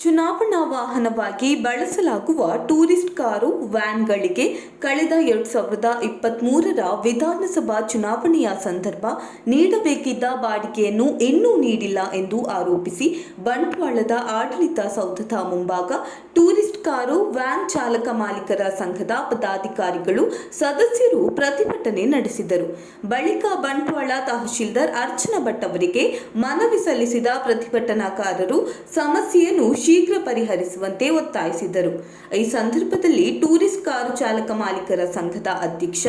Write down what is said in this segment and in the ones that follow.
ಚುನಾವಣಾ ವಾಹನವಾಗಿ ಬಳಸಲಾಗುವ tourist car ವ್ಯಾನ್ಗಳಿಗೆ ಕಳೆದ 2023ರ ವಿಧಾನಸಭಾ ಚುನಾವಣೆಯ ಸಂದರ್ಭ ನೀಡಬೇಕಿದ್ದ ಬಾಡಿಗೆಯನ್ನು ಇನ್ನೂ ನೀಡಿಲ್ಲ ಎಂದು ಆರೋಪಿಸಿ ಬಂಟ್ವಾಳದ ಆಡಳಿತ ಸೌಧದ ಮುಂಭಾಗ ಟೂರಿಸ್ಟ್ ಕಾರು ವ್ಯಾನ್ ಚಾಲಕ ಮಾಲೀಕರ ಸಂಘದ ಪದಾಧಿಕಾರಿಗಳು ಸದಸ್ಯರು ಪ್ರತಿಭಟನೆ ನಡೆಸಿದರು. ಬಳಿಕ ಬಂಟ್ವಾಳ ತಹಶೀಲ್ದಾರ್ ಅರ್ಚನಾ ಭಟ್ ಅವರಿಗೆ ಮನವಿ ಸಲ್ಲಿಸಿದ ಪ್ರತಿಭಟನಾಕಾರರು ಸಮಸ್ಯೆಯನ್ನು ಶೀಘ್ರ ಪರಿಹರಿಸುವಂತೆ ಒತ್ತಾಯಿಸಿದರು. ಈ ಸಂದರ್ಭದಲ್ಲಿ ಟೂರಿಸ್ಟ್ ಕಾರು ಚಾಲಕ ಮಾಲೀಕರ ಸಂಘದ ಅಧ್ಯಕ್ಷ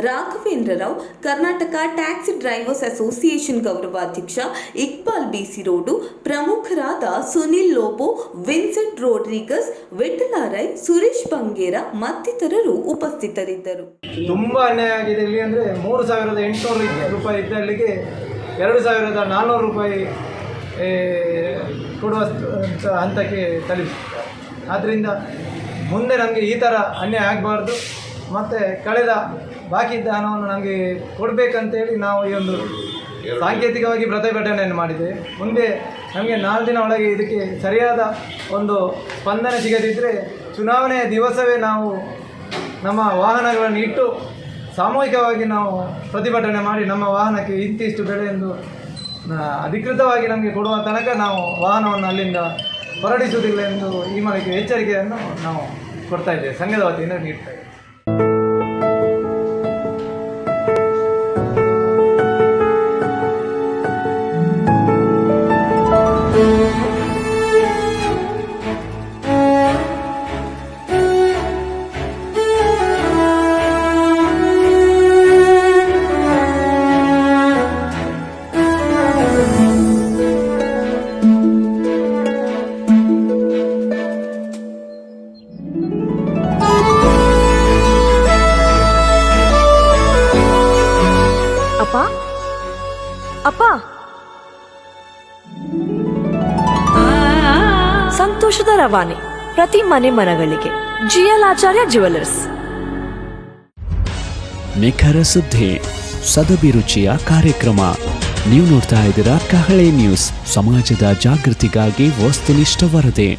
Raghavendra Rao, Karnataka taxi drivers association ಗೌರವಾಧ್ಯಕ್ಷ ಇಕ್ಬಾಲ್ ಬಿಸಿರೋಡು, ಪ್ರಮುಖರಾದ ಸುನಿಲ್ ಲೋಬೋ, ವಿನ್ಸೆಂಟ್ ರೋಡ್ರಿಗಸ್, ವಿಠಲಾರೈ, ಸುರೇಶ್ ಬಂಗೇರ ಮತ್ತಿತರರು ಉಪಸ್ಥಿತರಿದ್ದರು. ತುಂಬಾ ಅನ್ಯಾಯ ಆಗಿದೆ. ಇಲ್ಲಿ ಅಂದರೆ 3,800 ರೂಪಾಯಿ ಇದ್ದಲ್ಲಿಗೆ 2,400 ರೂಪಾಯಿ ಕೊಡುವ ಹಂತಕ್ಕೆ ತಲುಪಿಸಿದ್ದಾರೆ. ಆದ್ದರಿಂದ ಮುಂದೆ ನಮಗೆ ಈ ಥರ ಅನ್ಯಾಯ ಆಗಬಾರ್ದು ಮತ್ತು ಕಳೆದ ಬಾಕಿ ಇದ್ದ ಹಣವನ್ನು ನಮಗೆ ಕೊಡಬೇಕಂತೇಳಿ ನಾವು ಈ ಒಂದು ಸಾಂಕೇತಿಕವಾಗಿ ಪ್ರತಿಭಟನೆಯನ್ನು ಮಾಡಿದ್ದೇವೆ. ಮುಂದೆ ನಮಗೆ 4 ದಿನ ಒಳಗೆ ಇದಕ್ಕೆ ಸರಿಯಾದ ಒಂದು ಸ್ಪಂದನೆ ಸಿಗದಿದ್ದರೆ ಚುನಾವಣೆಯ ದಿವಸವೇ ನಾವು ನಮ್ಮ ವಾಹನಗಳನ್ನು ಇಟ್ಟು ಸಾಮೂಹಿಕವಾಗಿ ನಾವು ಪ್ರತಿಭಟನೆ ಮಾಡಿ ನಮ್ಮ ವಾಹನಕ್ಕೆ ಇಂತಿಷ್ಟು ಬೆಲೆ ಎಂದು ಅಧಿಕೃತವಾಗಿ ನಮಗೆ ಕೊಡುವ ತನಕ ನಾವು ವಾಹನವನ್ನು ಅಲ್ಲಿಂದ ಹೊರಡಿಸುವುದಿಲ್ಲ ಎಂದು ಈ ಮೂಲಕ ಎಚ್ಚರಿಕೆಯನ್ನು ನಾವು ಕೊಡ್ತಾ ಇದ್ದೇವೆ, ಸಂಘದ ವತಿಯಿಂದ ನೀಡ್ತಾ ಇದ್ದೇವೆ. ಅಪ್ಪ, ಸಂತೋಷದ ರವಾನೆ ಪ್ರತಿ ಮನೆಗಳಿಗೆ. ಜಿಎಲ್ ಆಚಾರ್ಯ ಜ್ಯುವೆಲರ್ಸ್. ನಿಖರ ಸುದ್ದಿ, ಸದಭಿರುಚಿಯ ಕಾರ್ಯಕ್ರಮ. ನೀವು ನೋಡ್ತಾ ಇದ್ದೀರಾ ಕಹಳೆ ನ್ಯೂಸ್, ಸಮಾಜದ ಜಾಗೃತಿಗಾಗಿ ವಸ್ತುನಿಷ್ಠ ವರದಿ.